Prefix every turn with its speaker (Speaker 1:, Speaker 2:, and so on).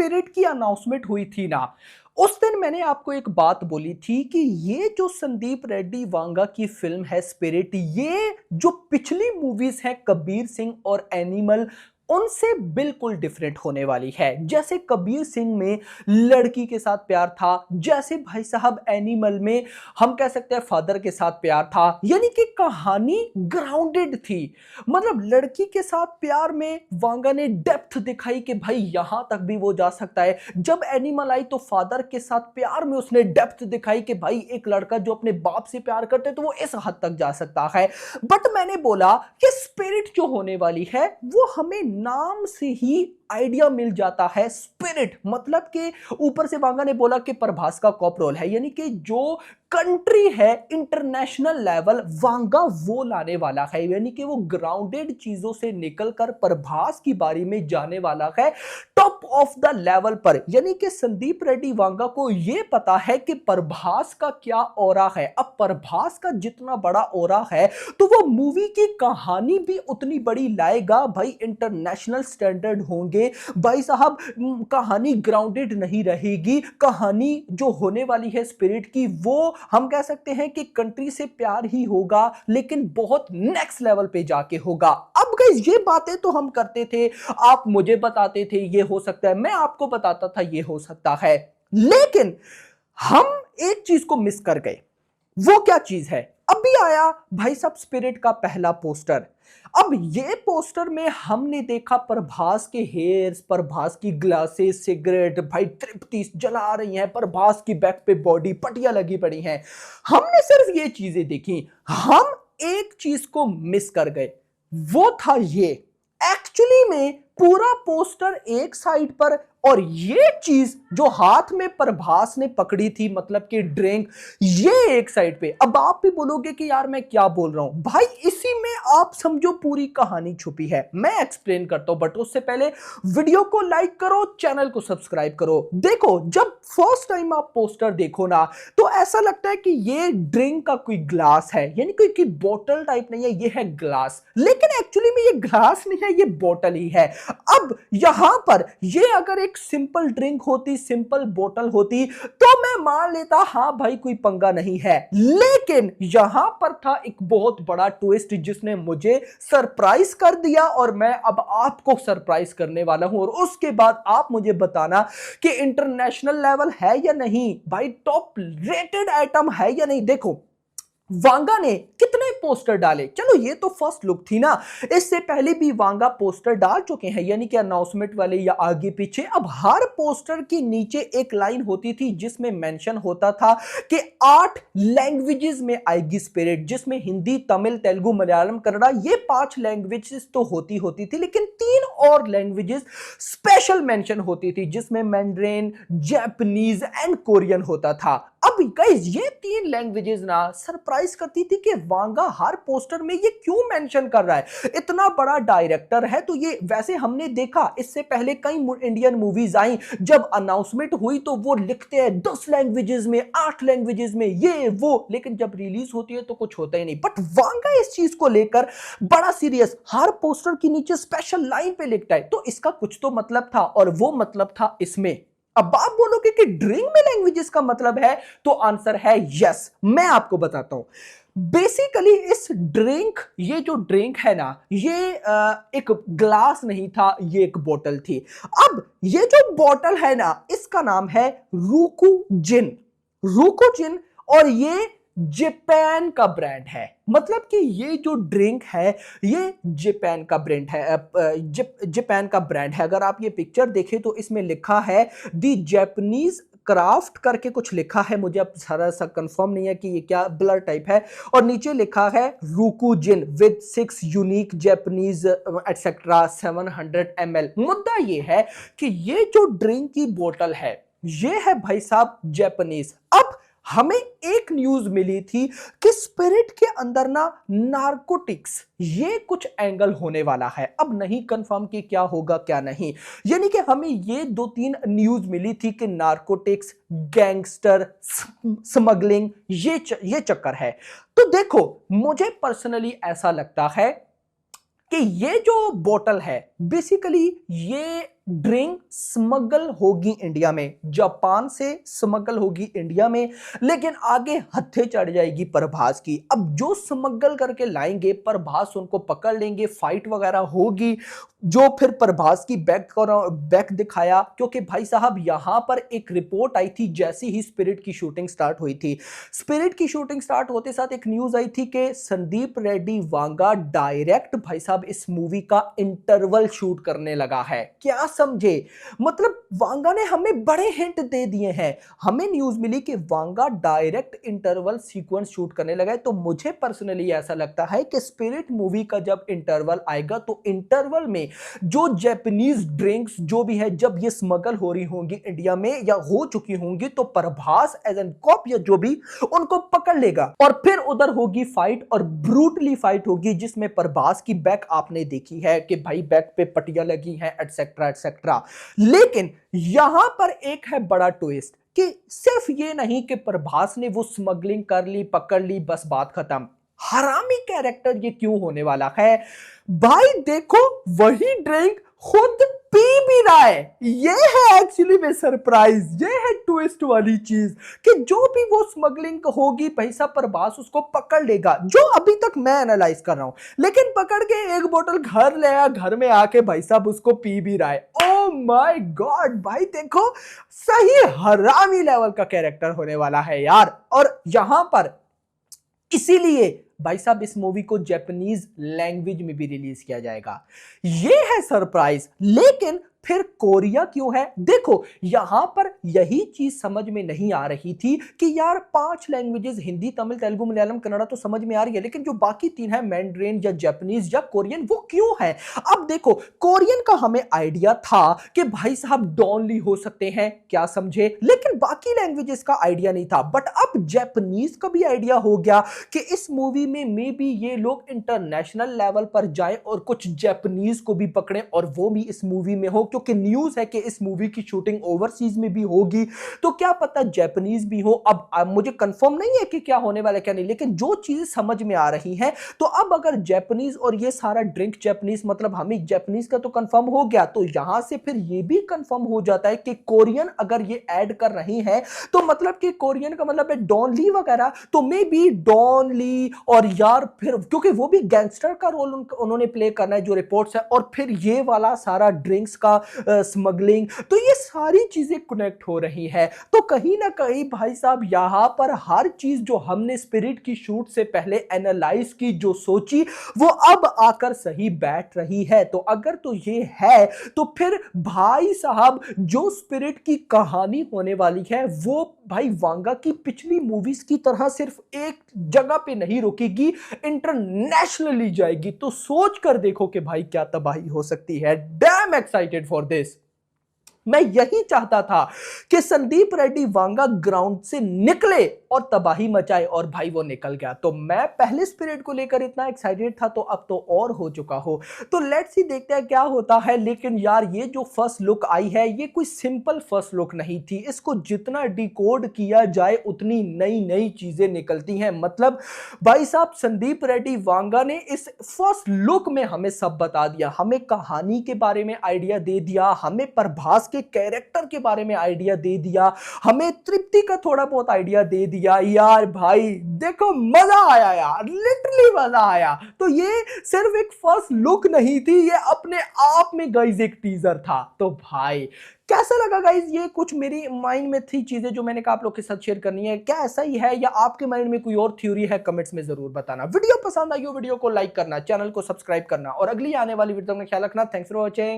Speaker 1: Spirit की announcement हुई थी ना, उस दिन मैंने आपको एक बात बोली थी कि ये जो संदीप रेड्डी वांगा की फिल्म है स्पिरिट, ये जो पिछली मूवीज हैं कबीर सिंह और एनिमल, उनसे बिल्कुल डिफरेंट होने वाली है। जैसे कबीर सिंह में लड़की के साथ प्यार था, जैसे भाई साहब एनिमल में हम कह सकते हैं फादर के साथ प्यार था, यानी कि कहानी ग्राउंडेड थी। मतलब लड़की के साथ प्यार में वांगा ने डेप्थ दिखाई कि भाई यहां तक भी वो जा सकता है। जब एनिमल आई तो फादर के साथ प्यार में उसने डेप्थ दिखाई कि भाई एक लड़का जो अपने बाप से प्यार करते तो वो इस हद तक जा सकता है। बट मैंने बोला कि स्पिरिट जो होने वाली है वो हमें नाम से ही आइडिया मिल जाता है। स्पिरिट मतलब कि ऊपर से वांगा ने बोला कि प्रभास का कॉपरोल है, यानी कि जो कंट्री है इंटरनेशनल लेवल वांगा वो लाने वाला है, यानी कि वो ग्राउंडेड चीजों से निकलकर प्रभास की बारी में जाने वाला है टॉप ऑफ द लेवल पर। यानी कि संदीप रेड्डी वांगा को यह पता है कि प्रभास का क्या ऑरा है। अब प्रभास का जितना बड़ा ऑरा है तो वो मूवी की कहानी भी उतनी बड़ी लाएगा। भाई इंटरनेशनल स्टैंडर्ड होंगे भाई साहब, कहानी ग्राउंडेड नहीं रहेगी। कहानी जो होने वाली है स्पिरिट की वो हम कह सकते हैं कि कंट्री से प्यार ही होगा, लेकिन बहुत नेक्स्ट लेवल पे जाके होगा। अब गाइस ये बातें तो हम करते थे, आप मुझे बताते थे ये हो सकता है, मैं आपको बताता था ये हो सकता है, लेकिन हम एक चीज को मिस कर गए। वो क्या चीज है? अभी आया भाई साहब स्पिरिट का पहला पोस्टर। अब ये पोस्टर में हमने देखा प्रभास के हेयर्स, प्रभास की ग्लासेस, सिगरेट, भाई तृप्ति जला रही हैं, प्रभास की बैक पे बॉडी पटिया लगी पड़ी हैं। हमने सिर्फ ये चीजें देखी, हम एक चीज को मिस कर गए, वो था ये एक्चुअली में पूरा पोस्टर एक साइड पर और ये चीज जो हाथ में प्रभास ने पकड़ी थी मतलब कि ड्रिंक, ये एक साइड पे। अब आप भी बोलोगे कि यार मैं क्या बोल रहा हूं, भाई इसी में आप समझो पूरी कहानी छुपी है। मैं एक्सप्लेन करता हूं, बट उससे पहले वीडियो को लाइक करो, चैनल को सब्सक्राइब करो। देखो जब फर्स्ट टाइम आप पोस्टर देखो ना तो ऐसा लगता है कि ये ड्रिंक का कोई ग्लास है, यानी कोई बोतल टाइप नहीं है, ये है ग्लास। लेकिन एक्चुअली में ये ग्लास नहीं है, ये बोतल ही है। अब यहां पर ये अगर एक सिंपल ड्रिंक होती, सिंपल बोतल होती तो मैं मान लेता हां भाई कोई पंगा नहीं है, लेकिन यहां पर था एक बहुत बड़ा ट्विस्ट जिसने मुझे सरप्राइज कर दिया और मैं अब आपको सरप्राइज करने वाला हूं। और उसके बाद आप मुझे बताना कि इंटरनेशनल लेवल है या नहीं, भाई टॉप रेटेड आइटम है या नहीं। देखो वांगा ने कितने पोस्टर डाले, चलो ये तो फर्स्ट लुक थी ना, इससे पहले भी वांगा पोस्टर डाल चुके हैं, यानी कि अनाउंसमेंट वाले या आगे पीछे। अब हर पोस्टर के नीचे एक लाइन होती थी जिसमें मेंशन होता था कि 8 लैंग्वेजेस में आएगी स्पिरिट, जिसमें हिंदी, तमिल, तेलुगु, मलयालम, कन्नड़ा, ये 5 लैंग्वेजेस तो होती थी, लेकिन 3 और लैंग्वेजेस स्पेशल मेंशन होती थी जिसमें मैंड्रेन, जापानीज एंड कोरियन होता था। अब गाइस ये 3 लैंग्वेजेस ना सरप्राइज करती थी कि वांगा हर पोस्टर में ये क्यों मेंशन कर रहा है। इतना बड़ा डायरेक्टर है तो ये, वैसे हमने देखा इससे पहले कई इंडियन मूवीज आई, जब अनाउंसमेंट हुई तो वो लिखते हैं 10 लैंग्वेजेस में, 8 लैंग्वेजेस में, ये वो, लेकिन जब रिलीज होती है तो कुछ होता ही नहीं। बट वांगा इस चीज को लेकर बड़ा सीरियस, हर पोस्टर के नीचे स्पेशल लाइन पे लिखता है, तो इसका कुछ तो मतलब था, और वो मतलब था इसमें। अब आप बोलोगे कि ड्रिंक में लैंग्वेजेस का मतलब है, तो आंसर है यस। मैं आपको बताता हूं, बेसिकली इस ड्रिंक, ये जो ड्रिंक है ना, ये एक ग्लास नहीं था, ये एक बोतल थी। अब ये जो बोतल है ना, इसका नाम है रूकू जिन, रूकू जिन, और ये जापान का ब्रांड है। मतलब कि ये जो ड्रिंक है ये जापान का ब्रांड है, जापान का ब्रांड है। अगर आप ये पिक्चर देखें तो इसमें लिखा है दी जापानीज क्राफ्ट करके कुछ लिखा है, मुझे अब सारा सा कंफर्म नहीं है कि ये क्या ब्लर टाइप है, और नीचे लिखा है Roku gin with 6 unique Japanese etcetera 700 ml। मुद्दा ये है कि ये जो ड्रिंक की बोतल है ये है भाई साहब जापानीज। अब हमें एक न्यूज मिली थी कि स्पिरिट के अंदर ना नारकोटिक्स, ये कुछ एंगल होने वाला है। अब नहीं कंफर्म कि क्या होगा क्या नहीं, यानी कि हमें ये 2-3 न्यूज मिली थी कि नारकोटिक्स, गैंगस्टर, स्मगलिंग, ये चक्कर है। तो देखो मुझे पर्सनली ऐसा लगता है कि ये जो बोतल है बेसिकली ये ड्रिंक स्मगल होगी इंडिया में, जापान से स्मगल होगी इंडिया में, लेकिन आगे हत्थे चढ़ जाएगी प्रभास की। अब जो स्मगल करके लाएंगे प्रभास उनको पकड़ लेंगे, फाइट वगैरह होगी, जो फिर प्रभास की बैक दिखाया। क्योंकि भाई साहब यहां पर एक रिपोर्ट आई थी जैसी ही स्पिरिट की शूटिंग स्टार्ट हुई थी। स्पिरिट की शूटिंग स्टार्ट होते साथ एक न्यूज आई थी कि संदीप रेड्डी वांगा डायरेक्ट भाई साहब इस मूवी का इंटरवल शूट करने लगा है। क्या समझे, मतलब वांगा ने हमें बड़े हिंट दे दिए हैं। हमें न्यूज मिली कि Vanga direct interval sequence shoot करने लगा है। तो मुझे पर्सनली ऐसा लगता है कि स्पिरिट मूवी का जब इंटरवल आएगा तो इंटरवल में जो जापानीज ड्रिंक्स जो भी है जब ये स्मगल हो रही होंगी इंडिया में या हो चुकी होंगी तो प्रभास एज एन कॉप या जो भी उनको पकड़ लेगा और फिर उधर होगी फाइट और ब्रूटली फाइट होगी जिसमें प्रभास की बैक आपने देखी है कि भाई बैक पे पट्टियां लगी हैं एटसेट्रा एटसेट्रा। लेकिन यहां पर एक है बड़ा ट्विस्ट कि सिर्फ ये नहीं कि प्रभास ने वो स्मगलिंग कर ली, पकड़ ली, बस बात खत्म। हरामी कैरेक्टर ये क्यों होने वाला है भाई, देखो वही ड्रिंक खुद पी भी रहा है। ये है एक्चुअली में सरप्राइज, ये है ट्विस्ट वाली चीज कि जो भी वो स्मगलिंग होगी पैसा प्रभास उसको पकड़ लेगा, जो अभी तक मैं एनालाइज कर रहा हूं। लेकिन पकड़ के एक बोतल घर ले आया, घर में आके भाई साहब उसको पी भी रहा है। ओ माय गॉड भाई, देखो सही हरामी लेवल का कैरेक्टर होने वाला है यार। और यहां पर इसीलिए भाई साहब इस मूवी को जापानीज लैंग्वेज में भी रिलीज किया जाएगा। ये है सरप्राइज। लेकिन फिर कोरिया क्यों है, देखो यहां पर यही चीज समझ में नहीं आ रही थी कि यार 5 लैंग्वेजेस हिंदी तमिल तेलुगु मलयालम कन्नड़ा तो समझ में आ रही है, लेकिन जो बाकी 3 है मैंड्रिन या जापानीज या कोरियन वो क्यों है। अब देखो कोरियन का हमें आइडिया था कि भाई साहब डॉनली हो सकते हैं, क्या समझे, लेकिन बाकी लैंग्वेजेस का आइडिया नहीं था। बट अब जापानीज का भी आइडिया हो गया कि इस मूवी में मे बी ये लोग इंटरनेशनल लेवल पर जाएं और कुछ जापानीज को भी पकड़ें और वो भी इस मूवी में हो, क्योंकि न्यूज है कि इस मूवी की शूटिंग ओवरसीज में भी होगी, तो क्या पता जापानीज भी हो। अब मुझे कंफर्म नहीं है कि क्या होने वाला क्या नहीं, लेकिन जो चीजें समझ में आ रही हैं तो अब अगर जापानीज और ये सारा ड्रिंक जापानीज, मतलब हमें जापानीज का तो कंफर्म हो गया, तो यहां से फिर ये भी कंफर्म हो जाता है कि कोरियन अगर ये ऐड कर रही है तो मतलब कि कोरियन का मतलब है डॉन ली वगैरह, तो मे बी डॉन ली और यार फिर क्योंकि वो भी गैंगस्टर का रोल उन्होंने प्ले करना है जो रिपोर्ट्स है, और फिर ये वाला सारा ड्रिंक्स का स्मगलिंग, तो ये सारी चीजें कनेक्ट हो रही है। तो कहीं ना कहीं भाई साहब यहां पर हर चीज जो हमने स्पिरिट की शूट से पहले एनालाइज की, जो सोची, वो अब आकर सही बैठ रही है। तो अगर तो ये है तो फिर भाई साहब जो स्पिरिट की कहानी होने वाली है वो भाई वांगा की पिछली मूवीज की तरह सिर्फ एक जगह पे नहीं रुकेगी, इंटरनेशनली जाएगी। तो सोच कर देखो कि भाई क्या तबाही हो सकती है। Dam excited for this. मैं यही चाहता था कि संदीप रेड्डी वांगा ग्राउंड से निकले और तबाही मचाए, और भाई वो निकल गया। तो मैं पहले स्पिरिट को लेकर इतना एक्साइटेड था, तो अब तो और हो चुका हो। तो लेट्स सी देखते हैं क्या होता है। लेकिन यार ये जो फर्स्ट लुक आई है ये कोई सिंपल फर्स्ट लुक नहीं थी, इसको जितना डिकोड किया जाए उतनी नई नई चीजें निकलती हैं। मतलब भाई साहब संदीप रेड्डी वांगा ने इस फर्स्ट लुक में हमें सब बता दिया, हमें कहानी के बारे में आइडिया दे दिया, हमें प्रभास के कैरेक्टर के बारे में आइडिया दे दिया, हमें तृप्ति का थोड़ा बहुत आइडिया दे दिया। यार भाई देखो मजा आया यार, लिटरली मजा आया। तो ये सिर्फ एक फर्स्ट लुक नहीं थी, ये अपने आप में गाइस एक टीजर था। तो भाई कैसा लगा गाइस, ये कुछ मेरी माइंड में थी चीजें जो मैंने कहा आप लोग के साथ शेयर करनी है। क्या ऐसा ही है या आपके माइंड में कोई और थ्योरी है, कमेंट्स में जरूर बताना। वीडियो पसंद आई हो वीडियो को लाइक करना, चैनल को सब्सक्राइब करना और अगली आने वाली वीडियो में ख्याल रखना। Thanks for watching.